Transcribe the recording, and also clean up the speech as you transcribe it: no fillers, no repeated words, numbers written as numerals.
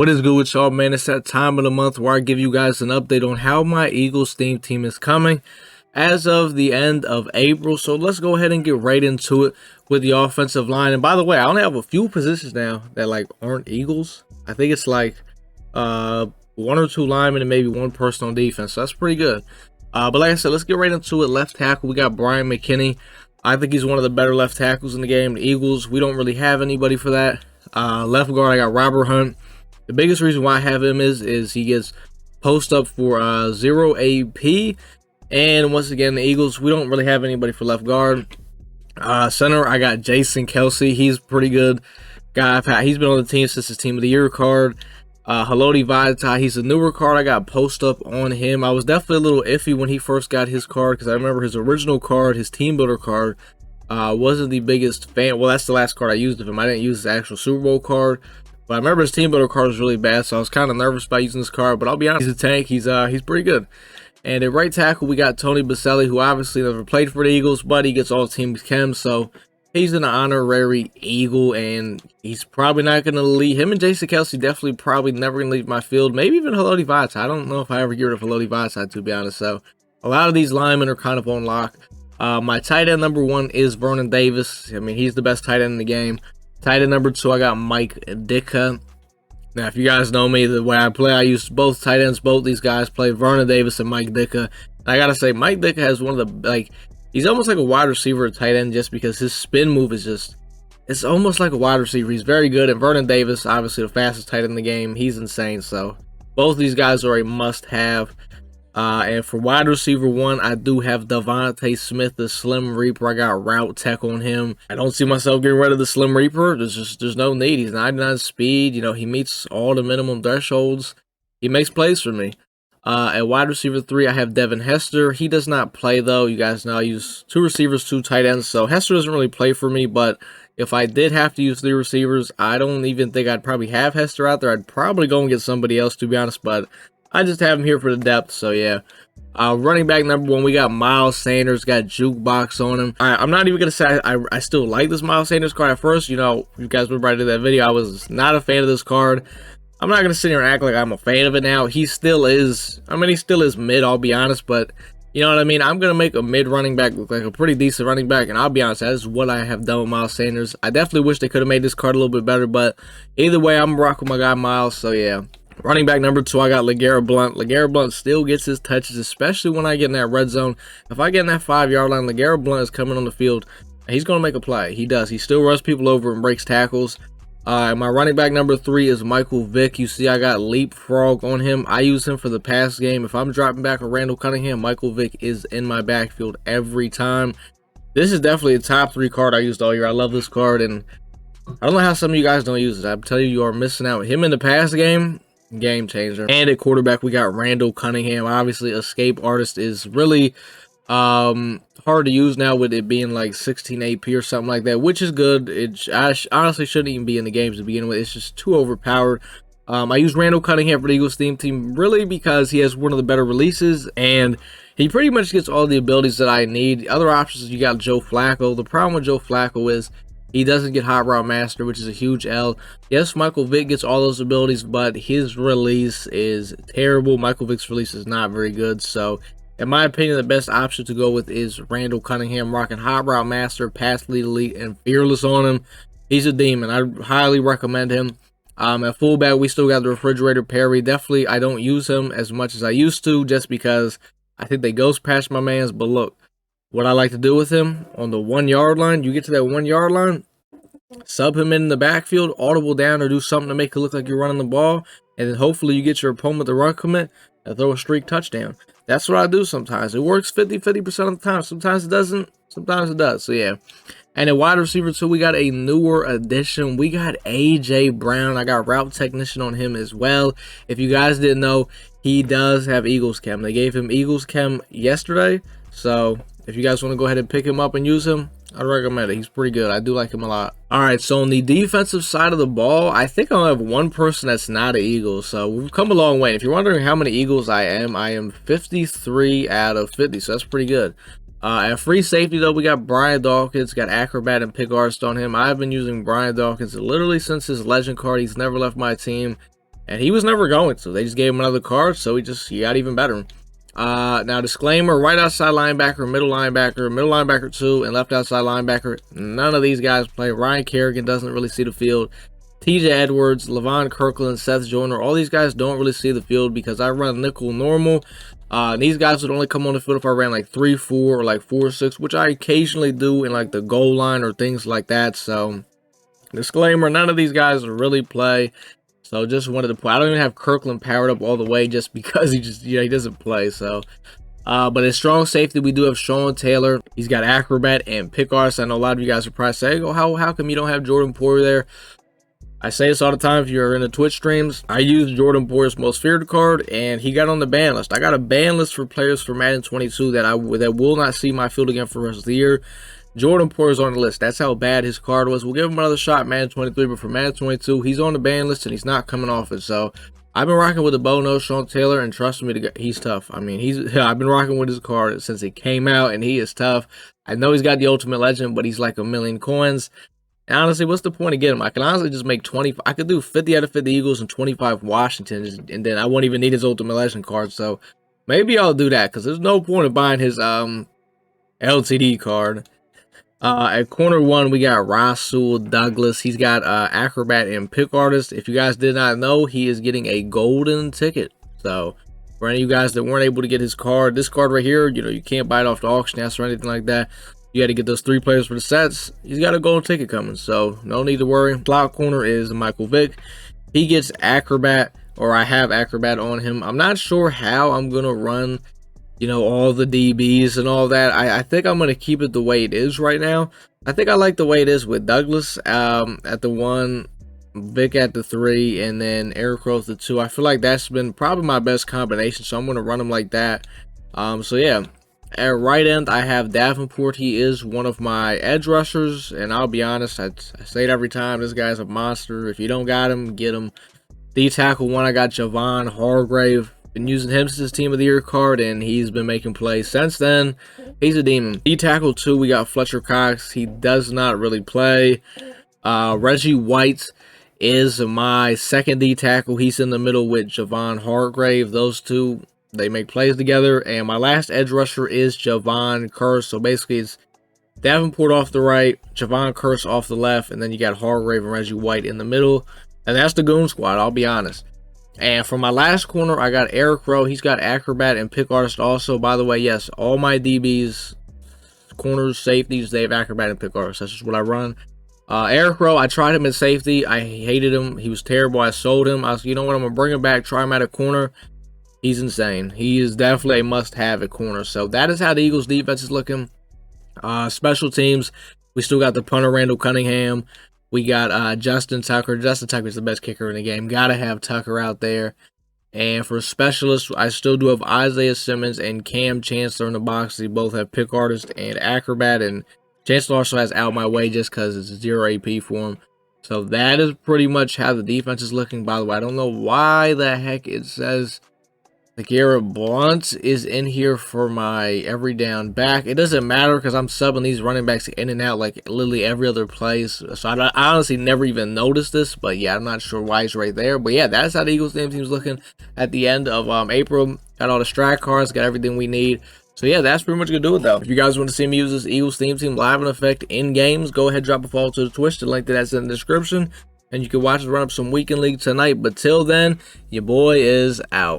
What is good with y'all, man? It's that time of the month where I give you guys an update on how my Eagles themed team is coming as of the end of April. So let's go ahead and get right into it with the offensive line. And by the way, I only have a few positions now that like aren't Eagles. I think it's like one or two linemen and maybe one person on defense. So that's pretty good. But like I said, let's get right into it. Left tackle, we got Brian McKinney. I think he's one of the better left tackles in the game. The Eagles, we don't really have anybody for that. Left guard, I got Robert Hunt. The biggest reason why I have him is he gets post up for 0 AP. And once again, the Eagles, we don't really have anybody for left guard. Center, I got Jason Kelsey. He's a pretty good guy. He's been on the team since his Team of the Year card. Haloti Vaitai, he's a newer card. I got post up on him. I was definitely a little iffy when he first got his card because I remember his original card, his team builder card, wasn't the biggest fan. Well, that's the last card I used of him. I didn't use his actual Super Bowl card. But I remember his team builder card was really bad, so I was kind of nervous about using this card. But I'll be honest, he's a tank. He's pretty good. And at right tackle, we got Tony Baselli, who obviously never played for the Eagles, but he gets all team chem, so he's an honorary Eagle, and he's probably not going to leave. Him and Jason Kelsey definitely probably never going to leave my field. Maybe even Haloti Vaitai. I don't know if I ever get rid of Haloti Vaitai, to be honest. So a lot of these linemen are kind of on lock. My tight end number 1 is Vernon Davis. I mean, he's the best tight end in the game. Tight end number 2, I got Mike Ditka. Now, if you guys know me, the way I play, I use both tight ends. Both these guys play, Vernon Davis and Mike Ditka. And I gotta say, Mike Ditka has one of the, he's almost like a wide receiver at tight end just because his spin move is just, it's almost like a wide receiver. He's very good. And Vernon Davis, obviously the fastest tight end in the game, he's insane. So both these guys are a must-have. And for wide receiver 1, I do have Devontae Smith, the Slim Reaper. I got route tech on him. I don't see myself getting rid of the Slim Reaper. There's no need. He's 99 speed. You know, he meets all the minimum thresholds. He makes plays for me. At wide receiver 3, I have Devin Hester. He does not play, though. You guys know I use 2 receivers, 2 tight ends. So Hester doesn't really play for me, but if I did have to use 3 receivers, I don't even think I'd probably have Hester out there. I'd probably go and get somebody else, to be honest, but I just have him here for the depth, so yeah. Running back number 1, we got Miles Sanders, got Jukebox on him. All right, I'm not even going to say I still like this Miles Sanders card. At first, you know, you guys remember I did that video, I was not a fan of this card. I'm not going to sit here and act like I'm a fan of it now. He still is, I mean, he still is mid, I'll be honest, but you know what I mean? I'm going to make a mid running back look like a pretty decent running back, and I'll be honest, that is what I have done with Miles Sanders. I definitely wish they could have made this card a little bit better, but either way, I'm rocking my guy Miles, so yeah. Running back number 2, I got LeGarrette Blount. LeGarrette Blount still gets his touches, especially when I get in that red zone. If I get in that 5-yard line, LeGarrette Blount is coming on the field. He's going to make a play. He does. He still runs people over and breaks tackles. My running back number 3 is Michael Vick. You see I got Leapfrog on him. I use him for the pass game. If I'm dropping back a Randall Cunningham, Michael Vick is in my backfield every time. This is definitely a top 3 card I used all year. I love this card, and I don't know how some of you guys don't use it. I'm telling you, you are missing out. Him in the pass game, game changer. And at quarterback, we got Randall Cunningham. Obviously, Escape Artist is really hard to use now with it being like 16 AP or something like that, which is good. I honestly shouldn't even be in the games to begin with. It's just too overpowered. I use Randall Cunningham for the Eagles theme team really because he has one of the better releases, and he pretty much gets all the abilities that I need. Other options, you got Joe Flacco. The problem with Joe Flacco is he doesn't get Hot Route Master, which is a huge L. Yes, Michael Vick gets all those abilities, but his release is terrible. Michael Vick's release is not very good. So, in my opinion, the best option to go with is Randall Cunningham, rocking Hot Route Master, Pass Lead Elite, and Fearless on him. He's a demon. I highly recommend him. At fullback, we still got the Refrigerator Perry. Definitely, I don't use him as much as I used to just because I think they ghost patch my mans. But look, what I like to do with him on the 1-yard line, you get to that 1-yard line, sub him in the backfield, audible down, or do something to make it look like you're running the ball, and then hopefully you get your opponent to run commit and throw a streak touchdown. That's what I do sometimes. It works 50% of the time. Sometimes it doesn't. Sometimes it does. So, yeah. And at wide receiver 2, we got a newer addition. We got A.J. Brown. I got route technician on him as well. If you guys didn't know, he does have Eagles Chem. They gave him Eagles Chem yesterday. So, if you guys want to go ahead and pick him up and use him, I'd recommend it. He's pretty good. I do like him a lot. All right, so on the defensive side of the ball, I think I only have one person that's not an Eagle. So we've come a long way. If you're wondering how many Eagles I am 53 out of 50. So that's pretty good. At free safety, though, we got Brian Dawkins, got Acrobat and Pick Artist on him. I've been using Brian Dawkins literally since his legend card. He's never left my team. And he was never going to. They just gave him another card, so he got even better. Now, disclaimer, right outside linebacker, middle linebacker 2, and left outside linebacker. None of these guys play. Ryan Kerrigan doesn't really see the field. TJ Edwards, Levon Kirkland, Seth Joyner, all these guys don't really see the field because I run nickel normal. These guys would only come on the field if I ran like 3-4 or like 4-6, which I occasionally do in like the goal line or things like that. So, disclaimer, none of these guys really play. So just wanted to play. I don't even have Kirkland powered up all the way just because he doesn't play. So, but at strong safety, we do have Sean Taylor. He's got acrobat and pick artist. I know a lot of you guys are probably saying, "Oh, how come you don't have Jordan Poyer there?" I say this all the time. If you're in the Twitch streams, I use Jordan Poyer's most feared card, and he got on the ban list. I got a ban list for players for Madden 22 that will not see my field again for the rest of the year. Jordan Poyer's on the list. That's how bad his card was. We'll give him another shot Madden 23, but for Madden 22, he's on the ban list and he's not coming off it. So I've been rocking with the bow-nose Sean Taylor, and trust me, he's tough. I mean, I've been rocking with his card since he came out, and he is tough. I know he's got the Ultimate Legend, but he's like a million coins. And honestly, what's the point of getting him? I can honestly just make 20. I could do 50 out of 50 Eagles and 25 Washingtons, and then I won't even need his Ultimate Legend card. So maybe I'll do that because there's no point in buying his LTD card. At corner 1, we got Rasul Douglas. He's got acrobat and pick artist. If you guys did not know, he is getting a golden ticket. So for any of you guys that weren't able to get his card, this card right here, you can't buy it off the auction house or anything like that. You got to get those 3 players for the sets. He's got a golden ticket coming, so no need to worry. Slot corner is Michael Vick. He gets acrobat, or I have acrobat on him. I'm not sure how I'm gonna run all the DBs and all that. I think I'm going to keep it the way it is right now. I think I like the way it is with Douglas at the 1, Vick at the 3, and then Eric Rowe at the 2. I feel like that's been probably my best combination, so I'm going to run them like that. So yeah, at right end, I have Davenport. He is one of my edge rushers, and I'll be honest, I say it every time, this guy's a monster. If you don't got him, get him. D-tackle 1, I got Javon Hargrave. Been using him since his Team of the Year card, and he's been making plays since then. He's a demon. D-tackle 2, we got Fletcher Cox. He does not really play. Reggie White is my second D-tackle. He's in the middle with Javon Hargrave. Those two, they make plays together. And my last edge rusher is Javon Curse. So basically, it's Davenport off the right, Javon Curse off the left, and then you got Hargrave and Reggie White in the middle. And that's the Goon Squad, I'll be honest. And for my last corner, I got Eric Rowe. He's got acrobat and pick artist also. By the way, yes, all my DBs, corners, safeties, they have acrobat and pick artist. That's just what I run. Eric Rowe, I tried him at safety. I hated him. He was terrible. I sold him. I said, you know what, I'm going to bring him back, try him at a corner. He's insane. He is definitely a must-have at corner. So that is how the Eagles' defense is looking. Special teams, we still got the punter, Randall Cunningham. We got Justin Tucker. Justin Tucker is the best kicker in the game. Got to have Tucker out there. And for specialists, I still do have Isaiah Simmons and Cam Chancellor in the box. They both have pick artist and acrobat. And Chancellor also has out my way just because it's 0 AP for him. So that is pretty much how the defense is looking. By the way, I don't know why the heck it says Garrett Blunt is in here for my every down back. It doesn't matter because I'm subbing these running backs in and out like literally every other play. So I honestly never even noticed this, but yeah, I'm not sure why he's right there. But yeah, that's how the Eagles team's looking at the end of April. Got all the strike cards, got everything we need. So yeah, that's pretty much gonna do it though. If you guys want to see me use this Eagles team live in effect in games, go ahead, drop a follow to the Twitch. The link to that's in the description. And you can watch us run up some weekend league tonight. But till then, your boy is out.